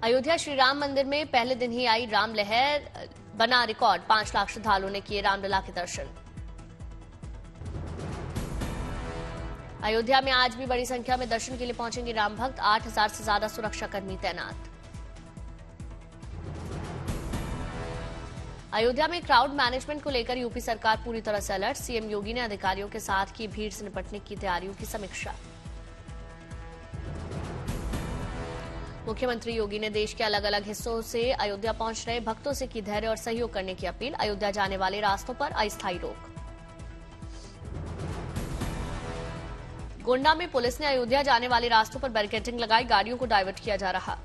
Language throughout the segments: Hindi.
अयोध्या श्री राम मंदिर में पहले दिन ही आई राम लहर, बना रिकॉर्ड। 5 लाख श्रद्धालुओं ने किए रामलला के दर्शन। अयोध्या में आज भी बड़ी संख्या में दर्शन के लिए पहुंचेंगे राम भक्त। 8,000 से ज्यादा सुरक्षाकर्मी तैनात। अयोध्या में क्राउड मैनेजमेंट को लेकर यूपी सरकार पूरी तरह से अलर्ट। सीएम योगी ने अधिकारियों के साथ की भीड़ से निपटने की तैयारियों की समीक्षा। मुख्यमंत्री योगी ने देश के अलग अलग हिस्सों से अयोध्या पहुंच रहे भक्तों से की धैर्य और सहयोग करने की अपील। अयोध्या जाने वाले रास्तों पर अस्थायी रोक। गोंडा में पुलिस ने अयोध्या जाने वाले रास्तों पर बैरिकेडिंग लगाई, गाड़ियों को डायवर्ट किया जा रहा।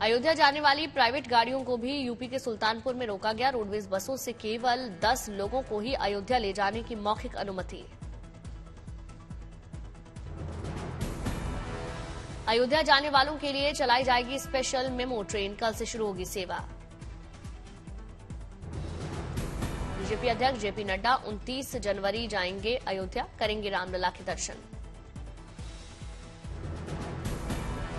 अयोध्या जाने वाली प्राइवेट गाड़ियों को भी यूपी के सुल्तानपुर में रोका गया। रोडवेज बसों से केवल 10 लोगों को ही अयोध्या ले जाने की मौखिक अनुमति। अयोध्या जाने वालों के लिए चलाई जाएगी स्पेशल मेमो ट्रेन, कल से शुरू होगी सेवा। बीजेपी अध्यक्ष जेपी नड्डा 29 जनवरी जाएंगे अयोध्या, करेंगे रामलला के दर्शन।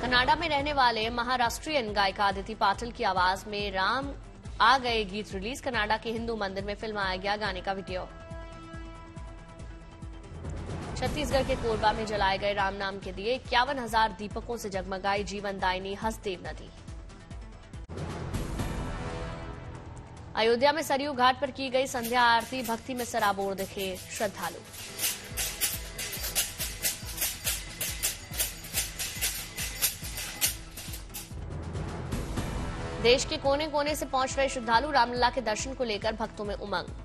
कनाडा में रहने वाले महाराष्ट्रीयन गायिका अदिति पाटिल की आवाज में राम आ गए गीत रिलीज। कनाडा के हिंदू मंदिर में फिल्माया गया गाने का वीडियो। छत्तीसगढ़ के कोरबा में जलाए गए राम नाम के दिए। 51,000 दीपकों से जगमगाई जीवनदायिनी हसदेव नदी। अयोध्या में सरयू घाट पर की गई संध्या आरती, भक्ति में सराबोर दिखे श्रद्धालु। देश के कोने कोने से पहुंच रहे श्रद्धालु, रामलला के दर्शन को लेकर भक्तों में उमंग।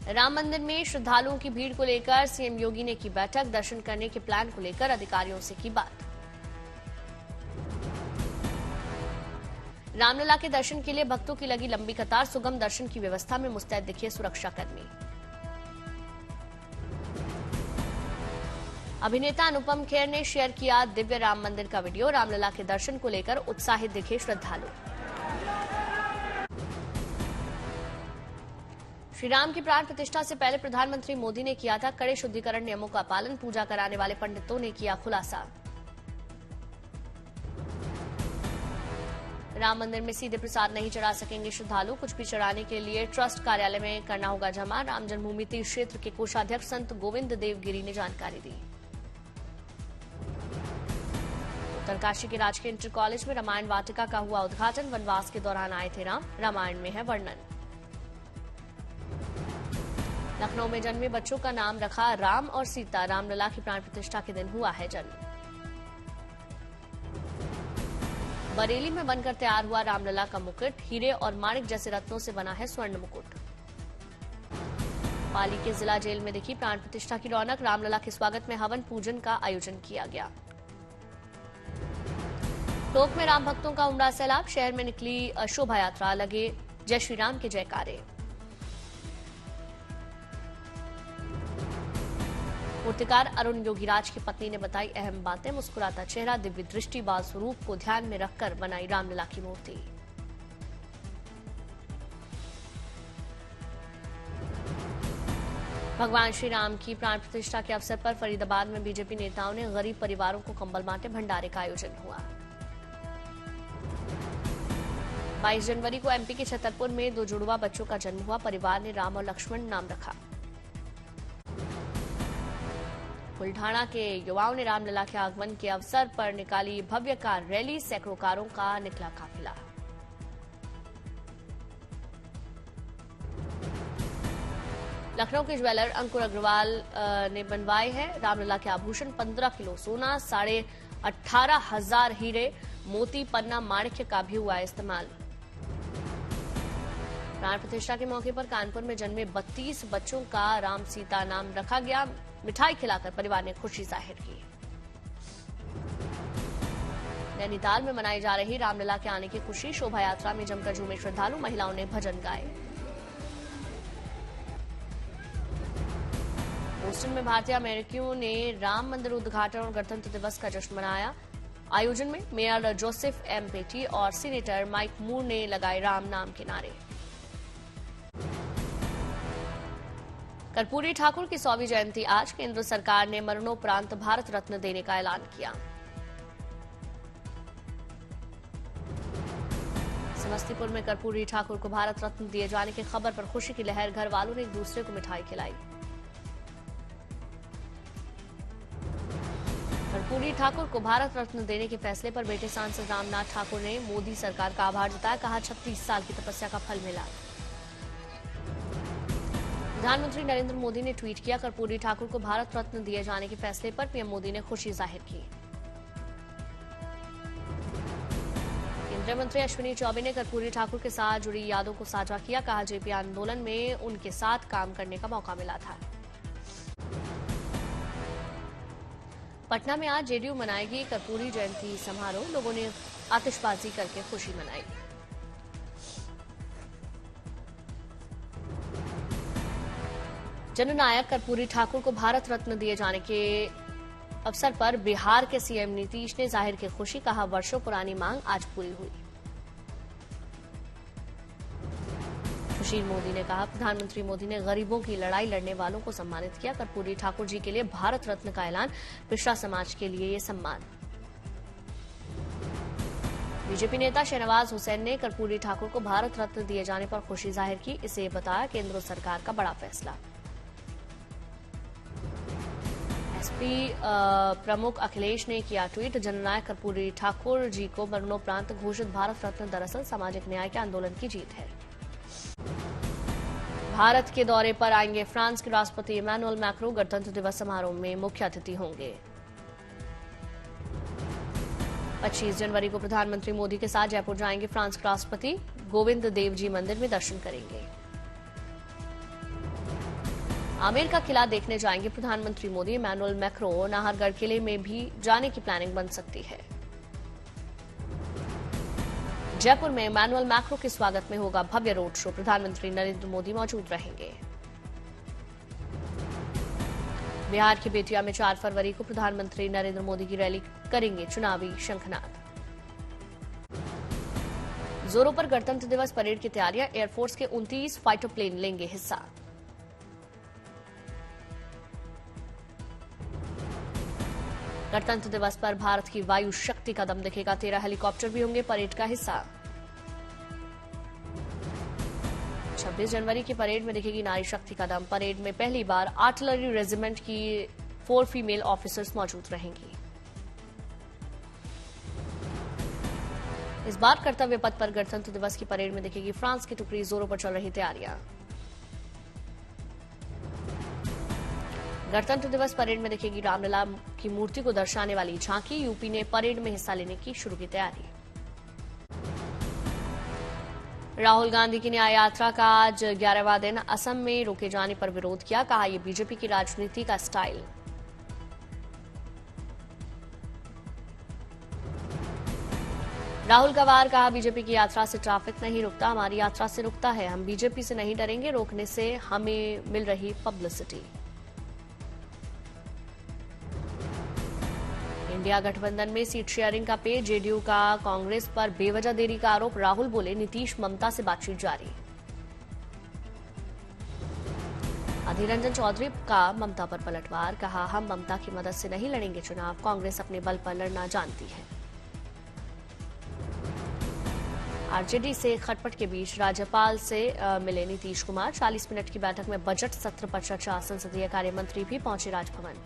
राम मंदिर में श्रद्धालुओं की भीड़ को लेकर सीएम योगी ने की बैठक। दर्शन करने के प्लान को लेकर अधिकारियों से की बात। रामलला के दर्शन के लिए भक्तों की लगी लंबी कतार। सुगम दर्शन की व्यवस्था में मुस्तैद दिखे सुरक्षाकर्मी। अभिनेता अनुपम खेर ने शेयर किया दिव्य राम मंदिर का वीडियो। रामलला के दर्शन को लेकर उत्साहित दिखे श्रद्धालु। श्री राम की प्राण प्रतिष्ठा से पहले प्रधानमंत्री मोदी ने किया था कड़े शुद्धिकरण नियमों का पालन। पूजा कराने वाले पंडितों ने किया खुलासा। राम मंदिर में सीधे प्रसाद नहीं चढ़ा सकेंगे श्रद्धालु। कुछ भी चढ़ाने के लिए ट्रस्ट कार्यालय में करना होगा जमा। राम जन्मभूमि तीर्थ क्षेत्र के कोषाध्यक्ष संत गोविंद देव गिरी ने जानकारी दी। उत्तरकाशी के राजकीय इंटर कॉलेज में रामायण वाटिका का हुआ उद्घाटन। वनवास के दौरान आए थे राम, रामायण में है वर्णन। लखनऊ में जन्मे बच्चों का नाम रखा राम और सीता। रामलला की प्राण प्रतिष्ठा के दिन हुआ है जन्म। बरेली में बनकर तैयार हुआ रामलला का मुकुट। हीरे और माणिक जैसे रत्नों से बना है स्वर्ण मुकुट। पाली के जिला जेल में दिखी प्राण प्रतिष्ठा की रौनक। रामलला के स्वागत में हवन पूजन का आयोजन किया गया। टोंक में राम भक्तों का उमड़ा सैलाब। शहर में निकली शोभा यात्रा, लगे जय श्री राम के जयकारे। मूर्तिकार अरुण योगीराज की पत्नी ने बताई अहम बातें। मुस्कुराता चेहरा, दिव्य दृष्टि, बाल स्वरूप को ध्यान में रखकर बनाई रामलला की मूर्ति। भगवान श्री राम की प्राण प्रतिष्ठा के अवसर पर फरीदाबाद में बीजेपी नेताओं ने गरीब परिवारों को कंबल बांटे। भंडारे का आयोजन हुआ। 22 जनवरी को एमपी के छतरपुर में 2 जुड़वा बच्चों का जन्म हुआ। परिवार ने राम और लक्ष्मण नाम रखा। बुल्ढाना के युवाओं ने रामलला के आगमन के अवसर पर निकाली भव्य कार रैली। सैकड़ों कारों का निकला काफिला। लखनऊ के ज्वेलर अंकुर अग्रवाल ने बनवाए हैं रामलला के आभूषण। 15 किलो सोना, 18,500 हीरे, मोती, पन्ना, माणिक्य का भी हुआ इस्तेमाल। प्राण प्रतिष्ठा के मौके पर कानपुर में जन्मे 32 बच्चों का राम सीता नाम रखा गया। मिठाई खिलाकर परिवार ने खुशी जाहिर की। नैनीताल में मनाई जा रही रामलला के आने की खुशी। शोभा यात्रा में जमकर झूमे श्रद्धालु। महिलाओं ने भजन गाए। बोस्टन में भारतीय अमेरिकियों ने राम मंदिर उद्घाटन और गणतंत्र दिवस का जश्न मनाया। आयोजन में मेयर जोसेफ एम पेटी और सीनेटर माइक मूर ने लगाए राम नाम के नारे। कर्पूरी ठाकुर की 100वीं जयंती आज। केंद्र सरकार ने मरणोपरांत भारत रत्न देने का ऐलान किया। समस्तीपुर में कर्पूरी ठाकुर को भारत रत्न दिए जाने की खबर पर खुशी की लहर। घर वालों ने एक दूसरे को मिठाई खिलाई। कर्पूरी ठाकुर को भारत रत्न देने के फैसले पर बेटे सांसद रामनाथ ठाकुर ने मोदी सरकार का आभार जताया। कहा 36 साल की तपस्या का फल मिला। प्रधानमंत्री नरेंद्र मोदी ने ट्वीट किया, कर्पूरी ठाकुर को भारत रत्न दिए जाने के फैसले पर पीएम मोदी ने खुशी जाहिर की। केंद्रीय मंत्री अश्विनी चौबे ने कर्पूरी ठाकुर के साथ जुड़ी यादों को साझा किया। कहा जेपी आंदोलन में उनके साथ काम करने का मौका मिला था। पटना में आज जेडीयू मनाएगी कर्पूरी जयंती समारोह। लोगों ने आतिशबाजी करके खुशी मनाई। जननायक कर्पूरी ठाकुर को भारत रत्न दिए जाने के अवसर पर बिहार के सीएम नीतीश ने जाहिर की खुशी। कहा वर्षों पुरानी मांग आज पूरी हुई। सुशील मोदी ने कहा प्रधानमंत्री मोदी ने गरीबों की लड़ाई लड़ने वालों को सम्मानित किया। कर्पूरी ठाकुर जी के लिए भारत रत्न का ऐलान, पिछड़ा समाज के लिए ये सम्मान। बीजेपी नेता शहनवाज हुसैन ने कर्पूरी ठाकुर को भारत रत्न दिए जाने पर खुशी जाहिर की। इसे बताया केंद्र सरकार का बड़ा फैसला। एसपी प्रमुख अखिलेश ने किया ट्वीट, जननायक कर्पूरी ठाकुर जी को मरणोपरांत घोषित भारत रत्न दरअसल सामाजिक न्याय के आंदोलन की जीत है। भारत के दौरे पर आएंगे फ्रांस के राष्ट्रपति इमैनुअल मैक्रों। गणतंत्र दिवस समारोह में मुख्य अतिथि होंगे। 25 जनवरी को प्रधानमंत्री मोदी के साथ जयपुर जाएंगे फ्रांस के राष्ट्रपति। गोविंद देव जी मंदिर में दर्शन करेंगे। आमेर का किला देखने जाएंगे प्रधानमंत्री मोदी। इमैनुअल मैक्रों नाहरगढ़ किले में भी जाने की प्लानिंग बन सकती है। जयपुर में इमैनुअल मैक्रों के स्वागत में होगा भव्य रोड शो। प्रधानमंत्री नरेंद्र मोदी मौजूद रहेंगे। बिहार की बेतिया में 4 फरवरी को प्रधानमंत्री नरेंद्र मोदी की रैली करेंगे चुनावी शंखनाद। जोरों पर गणतंत्र दिवस परेड की तैयारियां। एयरफोर्स के 29 फाइटर प्लेन लेंगे हिस्सा। गणतंत्र दिवस पर भारत की वायु शक्ति का दम दिखेगा। 13 हेलीकॉप्टर भी होंगे परेड का हिस्सा। 26 जनवरी की परेड में दिखेगी नारी शक्ति का दम। परेड में पहली बार आर्टिलरी रेजिमेंट की 4 फीमेल ऑफिसर्स मौजूद रहेंगी। इस बार कर्तव्य पथ पर गणतंत्र दिवस की परेड में दिखेगी फ्रांस की टुकड़ी। जोरों पर चल रही तैयारियां। गणतंत्र दिवस परेड में दिखेगी रामलला की मूर्ति को दर्शाने वाली झांकी। यूपी ने परेड में हिस्सा लेने की शुरू की तैयारी। राहुल गांधी की न्याय यात्रा का आज 11वां दिन। असम में रोके जाने पर विरोध किया। कहा यह बीजेपी की राजनीति का स्टाइल। राहुल गवार कहा बीजेपी की यात्रा से ट्रैफिक नहीं रुकता, हमारी यात्रा से रुकता है। हम बीजेपी से नहीं डरेंगे, रोकने से हमें मिल रही पब्लिसिटी। इंडिया गठबंधन में सीट शेयरिंग का पे। जेडीयू का कांग्रेस पर बेवजह देरी का आरोप। राहुल बोले नीतीश ममता से बातचीत जारी। अधीर रंजन चौधरी का ममता पर पलटवार। कहा हम ममता की मदद से नहीं लड़ेंगे चुनाव, कांग्रेस अपने बल पर लड़ना जानती है। आरजेडी से खटपट के बीच राज्यपाल से मिले नीतीश कुमार। 40 मिनट की बैठक में बजट सत्र पर चर्चा। संसदीय कार्य मंत्री भी पहुंचे राजभवन।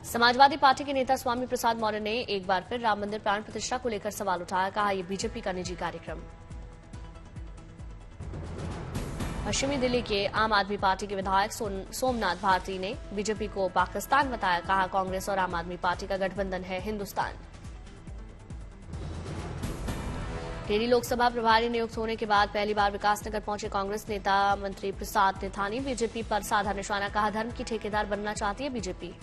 समाजवादी पार्टी के नेता स्वामी प्रसाद मौर्य ने एक बार फिर राम मंदिर प्राण प्रतिष्ठा को लेकर सवाल उठाया। कहा यह बीजेपी का निजी कार्यक्रम। पश्चिमी दिल्ली के आम आदमी पार्टी के विधायक सोमनाथ भारती ने बीजेपी को पाकिस्तान बताया। कहा कांग्रेस और आम आदमी पार्टी का गठबंधन है हिंदुस्तान। टिहरी लोकसभा प्रभारी नियुक्त होने के बाद पहली बार विकासनगर पहुंचे कांग्रेस नेता मंत्री प्रसाद ने ठानी बीजेपी पर साधा निशाना। कहा धर्म की ठेकेदार बनना चाहती है बीजेपी।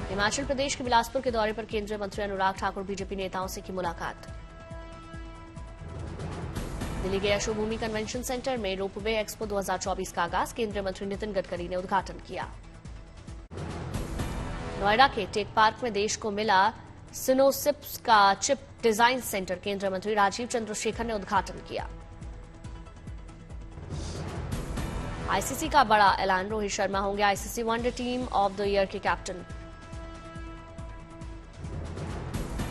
हिमाचल प्रदेश के बिलासपुर के दौरे पर केंद्रीय मंत्री अनुराग ठाकुर बीजेपी नेताओं से की मुलाकात। दिल्ली के यशोभूमि कन्वेंशन सेंटर में रोपवे एक्सपो 2024 का आगाज। केंद्रीय मंत्री नितिन गडकरी ने उद्घाटन किया। नोएडा के टेक पार्क में देश को मिला सिनोसिप्स का चिप डिजाइन सेंटर केंद्रीय मंत्री राजीव चंद्रशेखर ने उद्घाटन किया। आईसीसी का बड़ा ऐलान, रोहित शर्मा होंगे ICC one day team of the year के कैप्टन।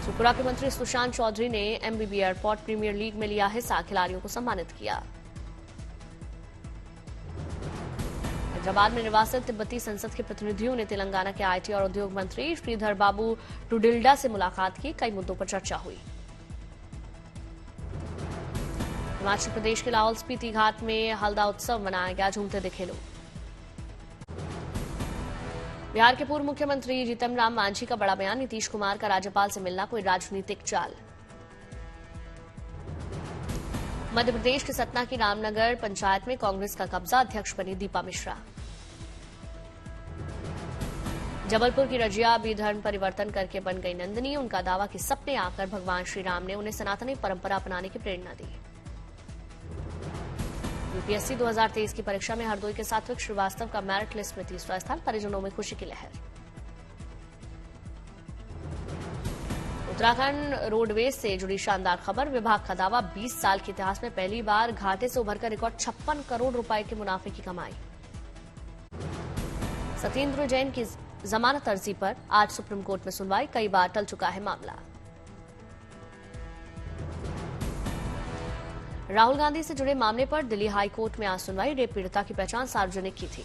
त्रिपुरा के मंत्री सुशांत चौधरी ने एमबीबी एयरपोर्ट प्रीमियर लीग में लिया हिस्सा, खिलाड़ियों को सम्मानित किया। हैदराबाद में निर्वासित तिब्बती संसद के प्रतिनिधियों ने तेलंगाना के आईटी और उद्योग मंत्री श्रीधर बाबू टुडिल्डा से मुलाकात की, कई मुद्दों पर चर्चा हुई। हिमाचल प्रदेश के लाहौल स्पीति घाट में हल्दा उत्सव मनाया गया, झूमते दिखे लोग। बिहार के पूर्व मुख्यमंत्री जीतन राम मांझी का बड़ा बयान, नीतीश कुमार का राज्यपाल से मिलना कोई राजनीतिक चाल। मध्य प्रदेश के सतना की रामनगर पंचायत में कांग्रेस का कब्जा, अध्यक्ष बनी दीपा मिश्रा। जबलपुर की रजिया भी धर्म परिवर्तन करके बन गई नंदिनी, उनका दावा कि सपने आकर भगवान श्री राम ने उन्हें सनातनी परंपरा अपनाने की प्रेरणा दी। यूपीएससी 2023 की परीक्षा में हरदोई के सात्विक श्रीवास्तव का मेरिट लिस्ट में तीसरा स्थान, परिजनों में खुशी की लहर। उत्तराखंड रोडवेज से जुड़ी शानदार खबर, विभाग का दावा 20 साल के इतिहास में पहली बार घाटे से उभरकर रिकॉर्ड 56 करोड़ रुपए के मुनाफे की कमाई। सत्येंद्र जैन की जमानत अर्जी पर आज सुप्रीम कोर्ट में सुनवाई, कई बार टल चुका है मामला। राहुल गांधी से जुड़े मामले पर दिल्ली हाई कोर्ट में आज सुनवाई, रेप पीड़िता की पहचान सार्वजनिक की थी।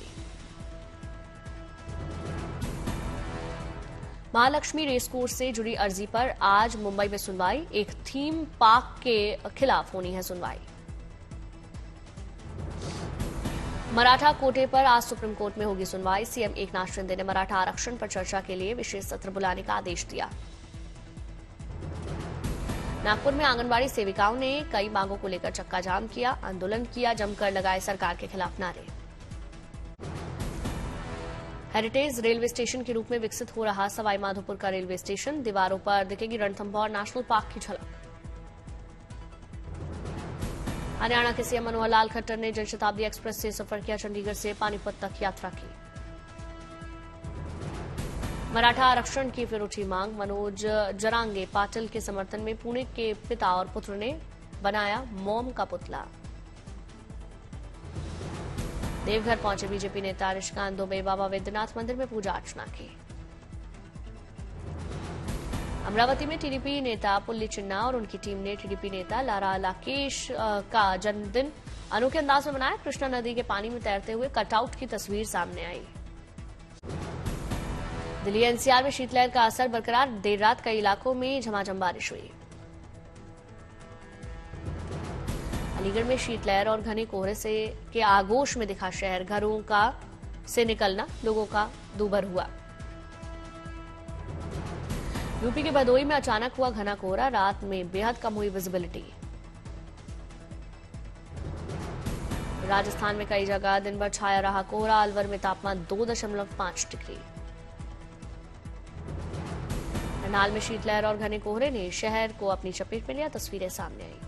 महालक्ष्मी रेस कोर्स से जुड़ी अर्जी पर आज मुंबई में सुनवाई, एक थीम पार्क के खिलाफ होनी है सुनवाई। मराठा कोटे पर आज सुप्रीम कोर्ट में होगी सुनवाई, सीएम एकनाथ शिंदे ने मराठा आरक्षण पर चर्चा के लिए विशेष सत्र बुलाने का आदेश दिया। नागपुर में आंगनबाड़ी सेविकाओं ने कई मांगों को लेकर चक्का जाम किया, आंदोलन किया, जमकर लगाए सरकार के खिलाफ नारे। हेरिटेज रेलवे स्टेशन के रूप में विकसित हो रहा सवाईमाधोपुर का रेलवे स्टेशन, दीवारों पर दिखेगी रणथंभौर नेशनल पार्क की झलक। हरियाणा के सीएम मनोहर लाल खट्टर ने जनशताब्दी एक्सप्रेस से सफर किया, चंडीगढ़ से पानीपत तक यात्रा की। मराठा आरक्षण की फिर उठी मांग, मनोज जरांगे पाटिल के समर्थन में पुणे के पिता और पुत्र ने बनाया मोम का पुतला। देवघर पहुंचे बीजेपी नेता निशिकांत दुबे, बाबा वैद्यनाथ मंदिर में पूजा अर्चना की। अमरावती में टीडीपी नेता पुल्ली चिन्ना और उनकी टीम ने टीडीपी नेता लारा लाकेश का जन्मदिन अनोखे अंदाज में मनाया, कृष्णा नदी के पानी में तैरते हुए कटआउट की तस्वीर सामने आई। दिल्ली एनसीआर में शीतलहर का असर बरकरार, देर रात कई इलाकों में झमाझम बारिश हुई। अलीगढ़ में शीतलहर और घने कोहरे से के आगोश में दिखा शहर, घरों का से निकलना लोगों का दूभर हुआ। यूपी के भदोई में अचानक हुआ घना कोहरा, रात में बेहद कम हुई विजिबिलिटी। राजस्थान में कई जगह दिन भर छाया रहा कोहरा, अलवर में तापमान 2.5 डिग्री। करनाल में शीतलहर और घने कोहरे ने शहर को अपनी चपेट में लिया, तस्वीरें सामने आई।